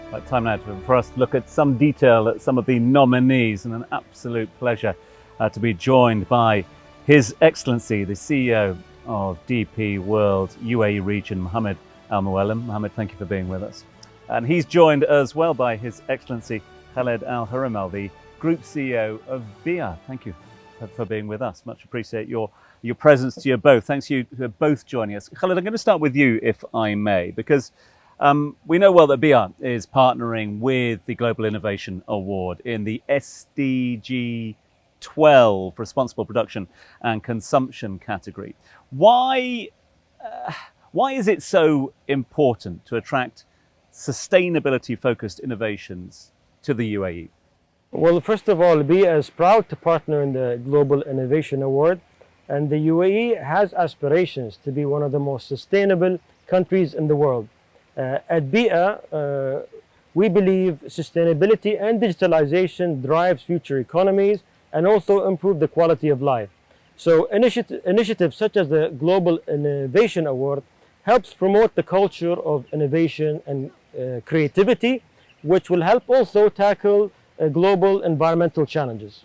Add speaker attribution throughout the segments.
Speaker 1: Right, time now for us to look at some detail at some of the nominees, and an absolute pleasure to be joined by His Excellency, the CEO of DP World UAE region, Mohammed Al Mualem. Mohammed, thank you for being with us. And he's joined as well by His Excellency Khaled al Huraimel, the Group CEO of GIA. Thank you for being with us. Much appreciate your presence to you both. Thanks you for both joining us. Khaled, I'm going to start with you, if I may, because we know well that GIA is partnering with the Global Innovation Award in the Sdg-14 Responsible Production and Consumption category. Why is it so important to attract sustainability-focused innovations to the UAE?
Speaker 2: Well, first of all, GIA is proud to partner in the Global Innovation Award, and the UAE has aspirations to be one of the most sustainable countries in the world. At GIA, we believe sustainability and digitalization drives future economies and also improve the quality of life. So initiatives such as the Global Innovation Award helps promote the culture of innovation and creativity, which will help also tackle global environmental challenges.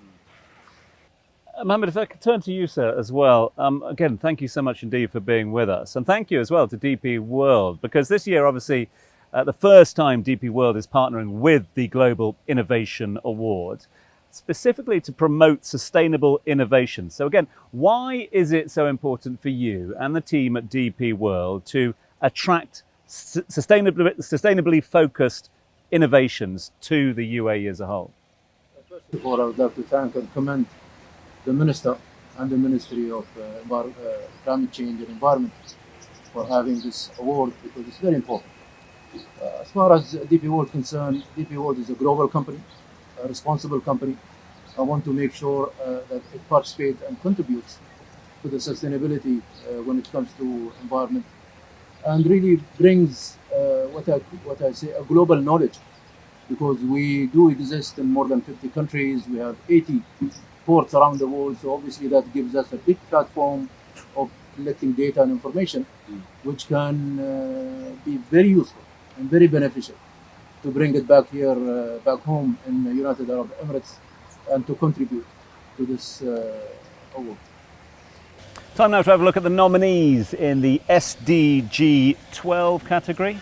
Speaker 1: Mohammed, if I could turn to you, sir, as well. Again, thank you so much indeed for being with us. And thank you as well to DP World, because this year, obviously, the first time DP World is partnering with the Global Innovation Award, specifically to promote sustainable innovation. So again, why is it so important for you and the team at DP World to attract sustainably focused innovations to the UAE as a whole?
Speaker 3: First of all, I would like to thank and commend the Minister and the Ministry of Climate Change and Environment for having this award, because it's very important. As far as DP World is concerned, DP World is a global company, a responsible company. I want to make sure that it participates and contributes to the sustainability when it comes to environment, and really brings what I say a global knowledge, because we do exist in more than 50 countries. We have 80 ports around the world, so obviously that gives us a big platform of collecting data and information, which can be very useful and very beneficial to bring it back here, back home in the United Arab Emirates, and to contribute to this award.
Speaker 1: Time now to have a look at the nominees in the SDG-12 category.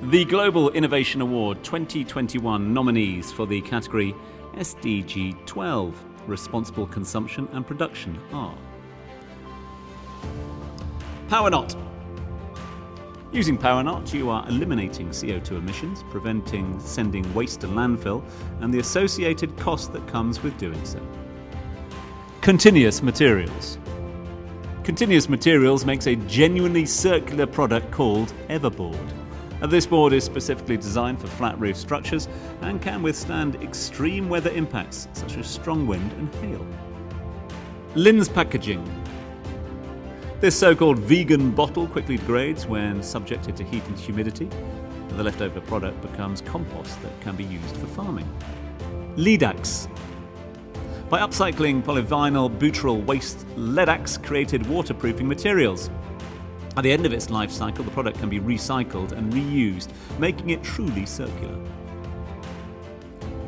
Speaker 1: The Global Innovation Award 2021 nominees for the category SDG-12 Responsible Consumption and Production are PowerNot. Using PowerNot, you are eliminating CO2 emissions, preventing sending waste to landfill, and the associated cost that comes with doing so. Continuous Materials. Continuous Materials makes a genuinely circular product called Everboard. This board is specifically designed for flat roof structures and can withstand extreme weather impacts such as strong wind and hail. Lin's Packaging. This so-called vegan bottle quickly degrades when subjected to heat and humidity. The leftover product becomes compost that can be used for farming. Leadax. By upcycling polyvinyl butyryl waste, Leadax created waterproofing materials. At the end of its life cycle, the product can be recycled and reused, making it truly circular.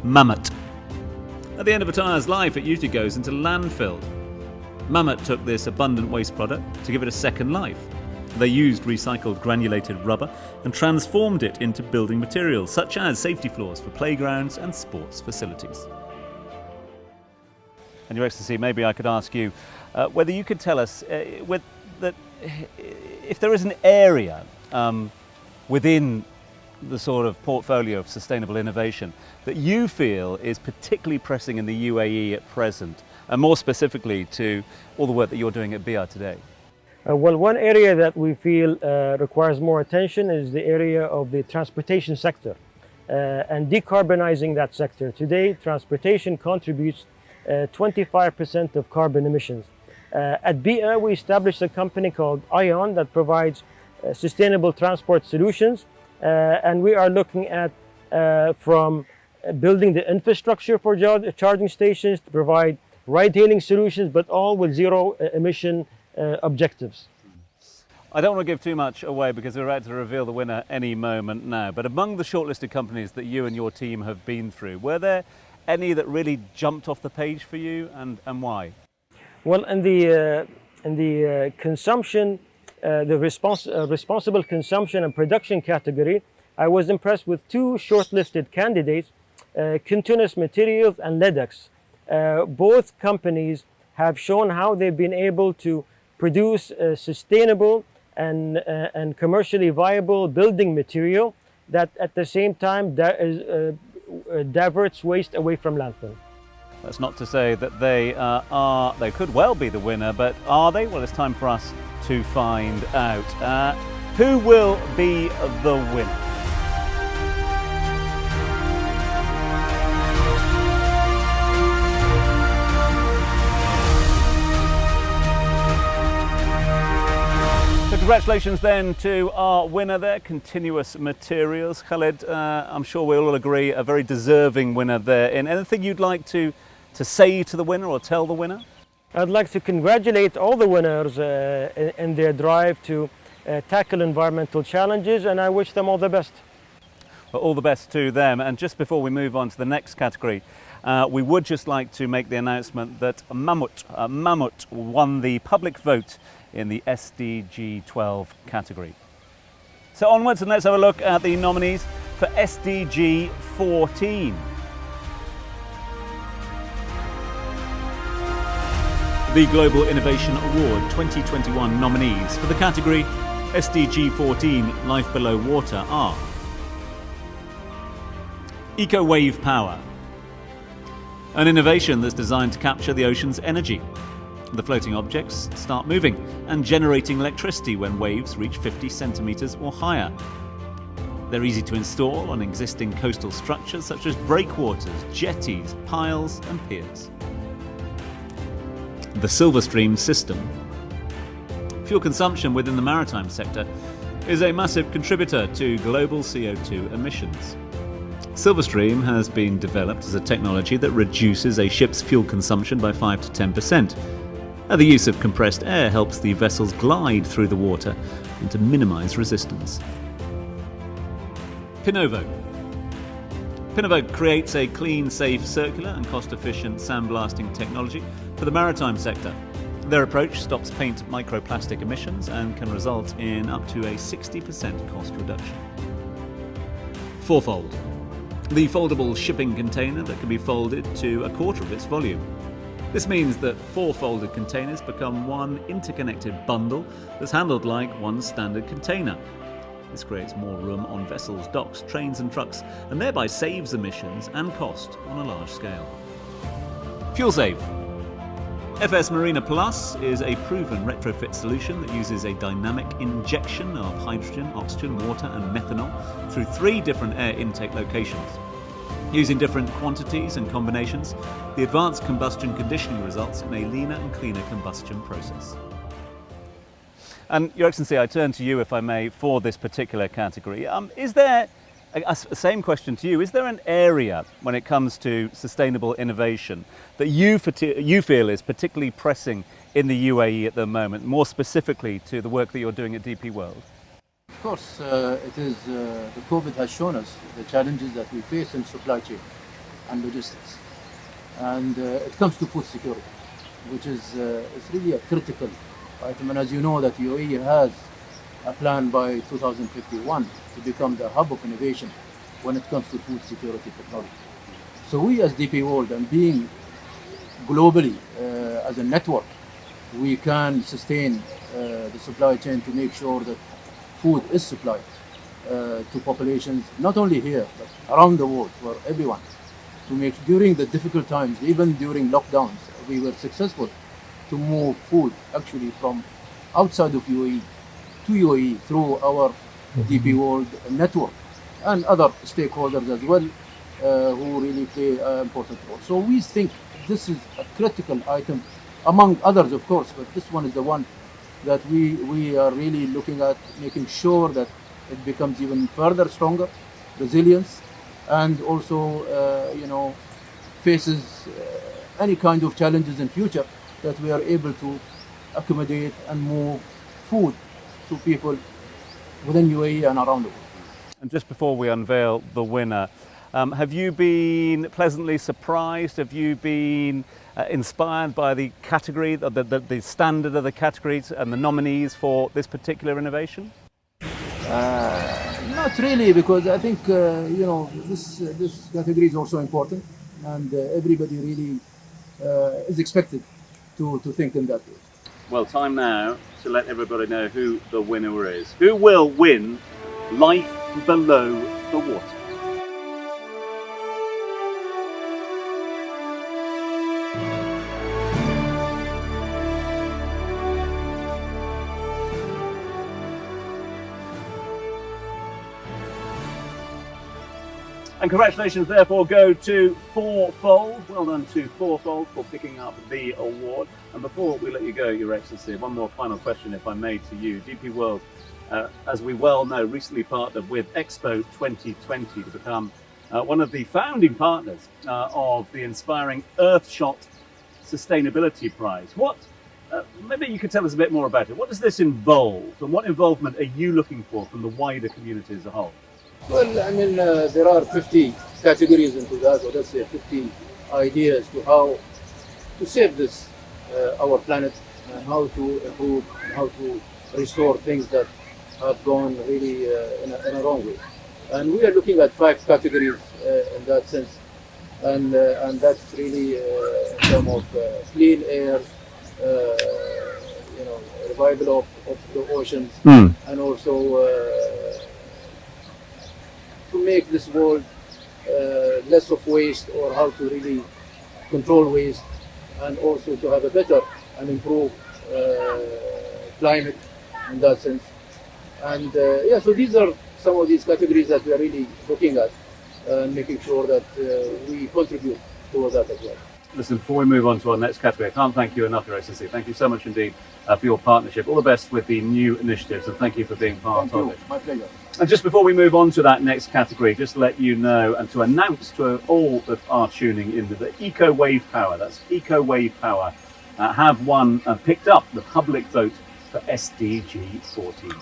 Speaker 1: Mammoth. At the end of a tire's life, it usually goes into landfill. Mammoth took this abundant waste product to give it a second life. They used recycled granulated rubber and transformed it into building materials, such as safety floors for playgrounds and sports facilities. And Your Excellency, maybe I could ask you whether you could tell us if there is an area within the sort of portfolio of sustainable innovation that you feel is particularly pressing in the UAE at present, and more specifically to all the work that you're doing at GIA today?
Speaker 2: Well, one area that we feel requires more attention is the area of the transportation sector and decarbonizing that sector. Today, transportation contributes 25% of carbon emissions. At GIA, we established a company called ION that provides sustainable transport solutions, and we are looking at from building the infrastructure for charging stations to provide ride-hailing solutions, but all with zero emission objectives.
Speaker 1: I don't want to give too much away because we're about to reveal the winner any moment now, but among the shortlisted companies that you and your team have been through, were there any that really jumped off the page for you, and why?
Speaker 2: Well, in the consumption, responsible consumption and production category, I was impressed with two shortlisted candidates, Continuous Materials and Ledex. Both companies have shown how they've been able to produce sustainable and commercially viable building material that at the same time diverts waste away from landfill.
Speaker 1: That's not to say that they could well be the winner, but are they? Well, it's time for us to find out. Who will be the winner? Congratulations then to our winner there, Continuous Materials. Khaled, I'm sure we'll all agree, a very deserving winner there. And anything you'd like to say to the winner or tell the winner?
Speaker 2: I'd like to congratulate all the winners in their drive to tackle environmental challenges, and I wish them all the best.
Speaker 1: Well, all the best to them. And just before we move on to the next category, we would just like to make the announcement that Mammoet won the public vote in the Sdg-14 category. So onwards, and let's have a look at the nominees for Sdg-14. The Global Innovation Award 2021 nominees for the category Sdg-14 Life Below Water are Eco Wave Power, an innovation that's designed to capture the ocean's energy. The floating objects start moving and generating electricity when waves reach 50 centimetres or higher. They're easy to install on existing coastal structures such as breakwaters, jetties, piles and piers. The Silverstream system. Fuel consumption within the maritime sector is a massive contributor to global CO2 emissions. Silverstream has been developed as a technology that reduces a ship's fuel consumption by 5 to 10%. The use of compressed air helps the vessels glide through the water and to minimise resistance. Pinovo. Pinovo creates a clean, safe, circular and cost-efficient sandblasting technology for the maritime sector. Their approach stops paint microplastic emissions and can result in up to a 60% cost reduction. Fourfold. The foldable shipping container that can be folded to a quarter of its volume. This means that 4 folded containers become one interconnected bundle that's handled like one standard container. This creates more room on vessels, docks, trains and trucks, and thereby saves emissions and cost on a large scale. FuelSave. FS Marina Plus is a proven retrofit solution that uses a dynamic injection of hydrogen, oxygen, water and methanol through 3 different air intake locations. Using different quantities and combinations, the advanced combustion conditioning results in a leaner and cleaner combustion process. And Your Excellency, I turn to you, if I may, for this particular category. Is there, same question to you, is there an area when it comes to sustainable innovation that you feel is particularly pressing in the UAE at the moment, more specifically to the work that you're doing at DP World?
Speaker 3: Of course, it is the COVID has shown us the challenges that we face in supply chain and logistics, and it comes to food security, which is it's really a critical item. And as you know, that UAE has a plan by 2051 to become the hub of innovation when it comes to food security technology. So we as DP World, and being globally as a network, we can sustain the supply chain to make sure that food is supplied to populations, not only here, but around the world, for everyone. To make, during the difficult times, even during lockdowns, we were successful to move food actually from outside of UAE to UAE through our DP World network and other stakeholders as well, who really play an important role. So we think this is a critical item, among others of course, but this one is the one that we are really looking at, making sure that it becomes even further stronger, resilience, and also faces any kind of challenges in future, that we are able to accommodate and move food to people within UAE and around the world.
Speaker 1: And just before we unveil the winner, have you been pleasantly surprised? Have you been inspired by the category, the standard of the categories and the nominees for this particular innovation?
Speaker 3: Not really, because I think this category is also important, and everybody really is expected to think in that way.
Speaker 1: Well, time now to let everybody know who the winner is. Who will win Life Below the Water? And congratulations therefore go to Fourfold. Well done to Fourfold for picking up the award. And before we let you go, Your Excellency, one more final question, if I may, to you. DP World, as we well know, recently partnered with Expo 2020 to become one of the founding partners of the inspiring Earthshot Sustainability Prize. Maybe you could tell us a bit more about it. What does this involve, and what involvement are you looking for from the wider community as a whole?
Speaker 3: Well, I mean, there are 50 categories into that, or let's say 50 ideas to how to save this, our planet, and how to improve and how to restore things that have gone really in a wrong way. And we are looking at 5 categories in that sense, and that's really in terms of clean air, revival of the oceans, and also to make this world less of waste, or how to really control waste, and also to have a better and improved climate in that sense. And so these are some of these categories that we are really looking at and making sure that we contribute towards that as well.
Speaker 1: Listen, before we move on to our next category, I can't thank you enough, Your Excellency. Thank you so much indeed for your partnership. All the best with the new initiatives, and thank you for being part of it.
Speaker 3: My pleasure.
Speaker 1: And just before we move on to that next category, just to let you know and to announce to all that are tuning into the Eco Wave Power, that's Eco Wave Power, have won and picked up the public vote for SDG-14.